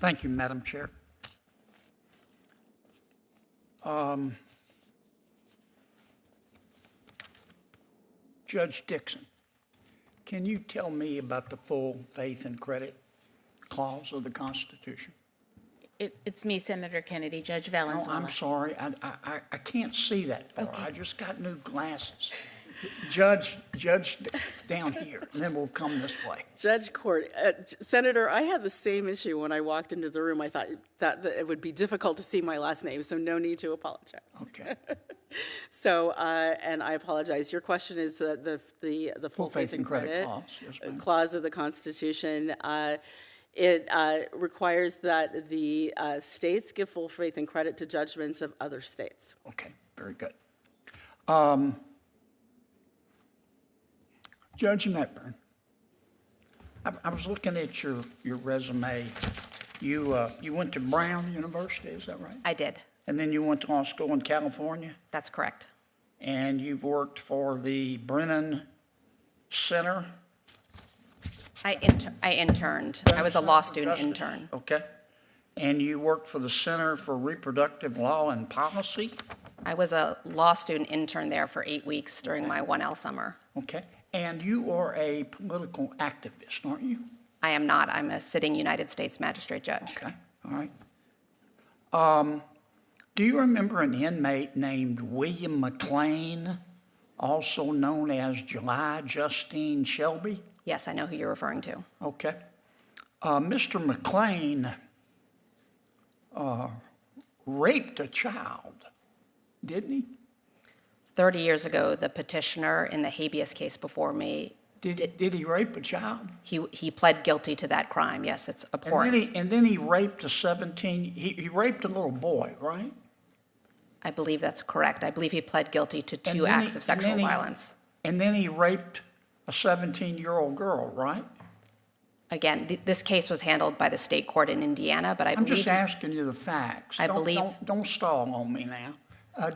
Thank you, Madam Chair. Judge Dixon, can you tell me about the full faith and credit clause of the Constitution? It's me, Senator Kennedy, Judge Oh, Valenzuela. I'm sorry, I can't see that far. Okay. I just got new glasses. Judge down here, and then we'll come this way. Judge Court, Senator, I had the same issue when I walked into the room. I thought that it would be difficult to see my last name, so no need to apologize. Okay. So, and I apologize. Your question is the full faith and credit clause, yes, ma'am. clause of the Constitution. It requires that the states give full faith and credit to judgments of other states. Okay, very good. Judge Netburn, I was looking at your resume. You went to Brown University, is that right? I did. And then you went to law school in California? That's correct. And you've worked for the Brennan Center? I interned. I was a law student Justice. intern. Okay. And you worked for the Center for Reproductive Law and Policy? I was a law student intern there for 8 weeks during my 1L summer. Okay. And you are a political activist, aren't you? I am not. I'm a sitting United States magistrate judge. Okay, all right. Do you remember an inmate named William McLean, also known as July Justine Shelby? Yes, I know who you're referring to. Okay. Mr. McLean raped a child, didn't he? 30 years ago, the petitioner in the habeas case before me, Did he rape a child? he pled guilty to that crime. Yes, it's abhorrent. And then he raped a 17, he raped a little boy, right? I believe that's correct. I believe he pled guilty to two then acts of sexual violence. And then he raped a 17-year-old girl, right? Again, this case was handled by the state court in Indiana, but I I'm believe just asking you the facts. I believe- Don't stall on me now.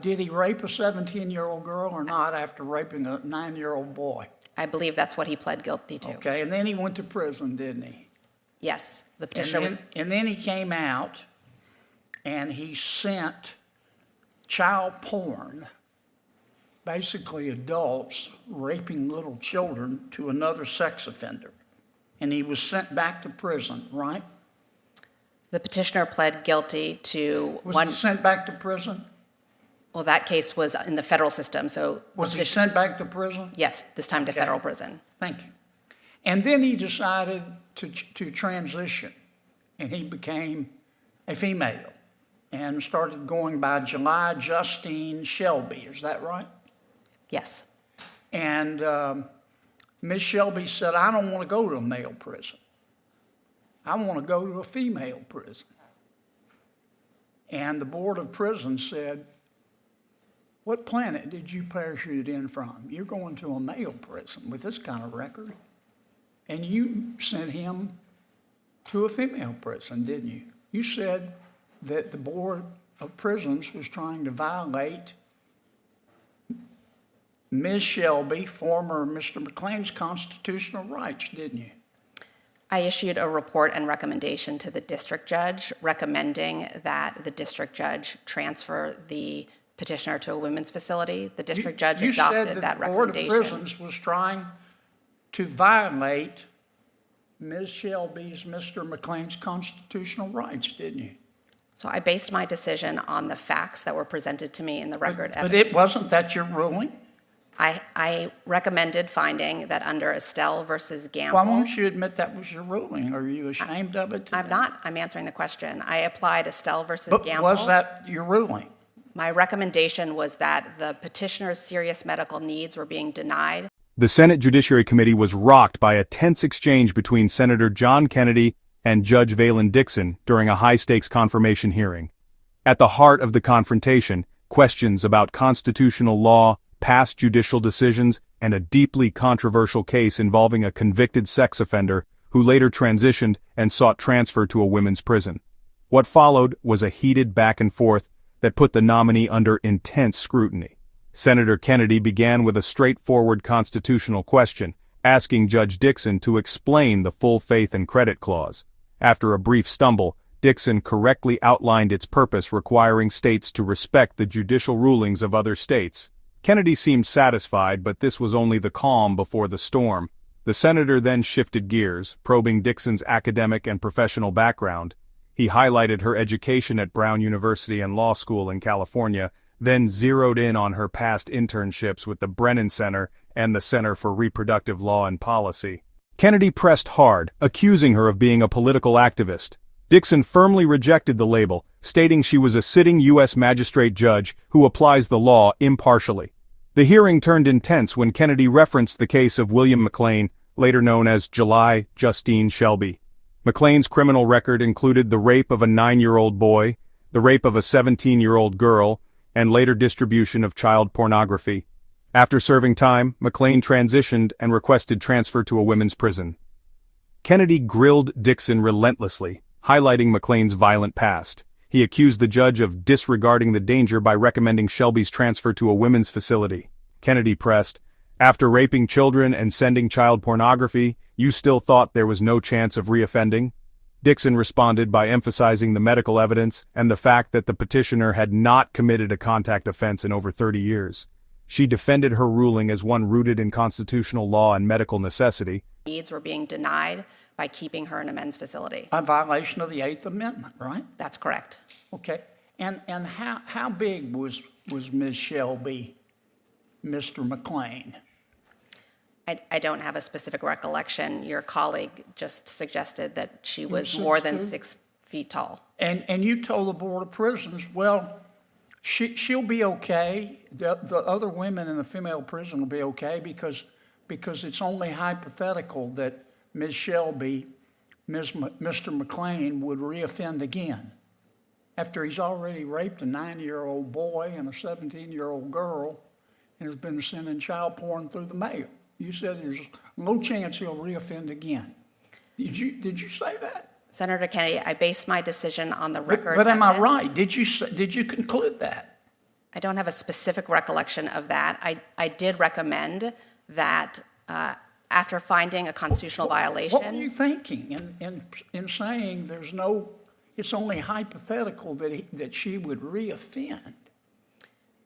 Did he rape a 17-year-old girl or not after raping a 9-year-old boy? I believe that's what he pled guilty to. Okay, and then he went to prison, didn't he? Yes, the petitioner was. And then he came out and he sent child porn, basically adults raping little children, to another sex offender. And he was sent back to prison, right? The petitioner pled guilty to Was one. he sent back to prison? Well, that case was in the federal system, so. Was he sent back to prison? Yes, this time to Okay. federal prison. Thank you. And then he decided to transition, and he became a female and started going by July Justine Shelby. Is that right? Yes. And Ms. Shelby said, I don't want to go to a male prison. I want to go to a female prison. And the Board of Prisons said, what planet did you parachute in from? You're going to a male prison with this kind of record. And you sent him to a female prison, didn't you? You said that the Board of Prisons was trying to violate Ms. Shelby, former Mr. McLean's constitutional rights, didn't you? I issued a report and recommendation to the district judge recommending that the district judge transfer the petitioner to a women's facility. The district judge adopted that recommendation. You said that the Board of Prisons was trying to violate Ms. Shelby's, Mr. McLean's constitutional rights, didn't you? So I based my decision on the facts that were presented to me in the record But evidence. it wasn't that your ruling? I recommended finding that under Estelle versus Gamble. Why won't you admit that was your ruling? Are you ashamed of it today? I'm not. I'm answering the question. I applied Estelle versus But Gamble. was that your ruling? My recommendation was that the petitioner's serious medical needs were being denied. The Senate Judiciary Committee was rocked by a tense exchange between Senator John Kennedy and Judge Valen Dixon during a high-stakes confirmation hearing. At the heart of the confrontation, questions about constitutional law, past judicial decisions, and a deeply controversial case involving a convicted sex offender who later transitioned and sought transfer to a women's prison. What followed was a heated back and forth that put the nominee under intense scrutiny. Senator Kennedy began with a straightforward constitutional question, asking Judge Dixon to explain the full faith and credit clause. After a brief stumble, Dixon correctly outlined its purpose, requiring states to respect the judicial rulings of other states. Kennedy seemed satisfied, but this was only the calm before the storm. The senator then shifted gears, probing Dixon's academic and professional background. He highlighted her education at Brown University and Law School in California, then zeroed in on her past internships with the Brennan Center and the Center for Reproductive Law and Policy. Kennedy pressed hard, accusing her of being a political activist. Dixon firmly rejected the label, stating she was a sitting U.S. magistrate judge who applies the law impartially. The hearing turned intense when Kennedy referenced the case of William McLean, later known as July Justine Shelby. McLean's criminal record included the rape of a 9-year-old boy, the rape of a 17-year-old girl, and later distribution of child pornography. After serving time, McLean transitioned and requested transfer to a women's prison. Kennedy grilled Dixon relentlessly, highlighting McLean's violent past. He accused the judge of disregarding the danger by recommending Shelby's transfer to a women's facility. Kennedy pressed, "After raping children and sending child pornography, you still thought there was no chance of reoffending?" Dixon responded by emphasizing the medical evidence and the fact that the petitioner had not committed a contact offense in over 30 years. She defended her ruling as one rooted in constitutional law and medical necessity. Needs were being denied by keeping her in a men's facility. A violation of the Eighth Amendment, right? That's correct. Okay. And how big was Ms. Shelby, Mr. McLean? I don't have a specific recollection. Your colleague just suggested that she was 6'2"? more than 6 feet tall. And you told the Board of Prisons, well, she'll be okay. The other women in the female prison will be okay because it's only hypothetical that Ms. Shelby, Mr. McLean would reoffend again after he's already raped a 9-year-old boy and a 17-year-old girl and has been sending child porn through the mail. You said there's no chance he'll reoffend again. Did you say that? Senator Kennedy, I based my decision on the record. But am I evidence. right? Did you conclude that? I don't have a specific recollection of that. I did recommend that after finding a constitutional violation. What were you thinking in saying it's only hypothetical that she would reoffend?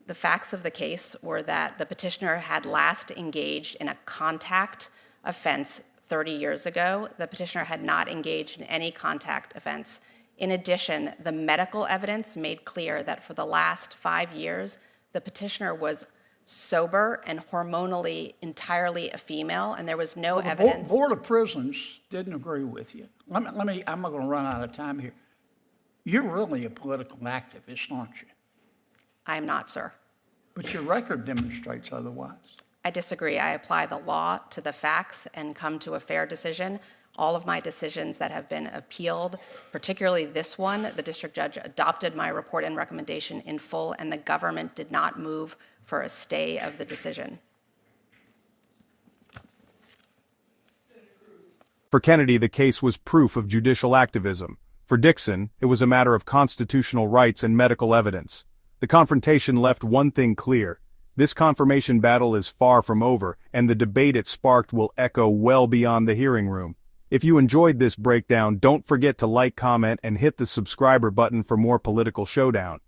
The facts of the case were that the petitioner had last engaged in a contact offense 30 years ago. The petitioner had not engaged in any contact offense. In addition, the medical evidence made clear that for the last 5 years, the petitioner was sober and hormonally entirely a female, and there was no evidence. The Board of Prisons didn't agree with you. I'm not going to run out of time here. You're really a political activist, aren't you? I am not, sir. But your record demonstrates otherwise. I disagree. I apply the law to the facts and come to a fair decision. All of my decisions that have been appealed, particularly this one, the district judge adopted my report and recommendation in full, and the government did not move for a stay of the decision. For Kennedy, the case was proof of judicial activism. For Dixon, it was a matter of constitutional rights and medical evidence. The confrontation left one thing clear. This confirmation battle is far from over, and the debate it sparked will echo well beyond the hearing room. If you enjoyed this breakdown, don't forget to like, comment, and hit the subscriber button for more political showdown.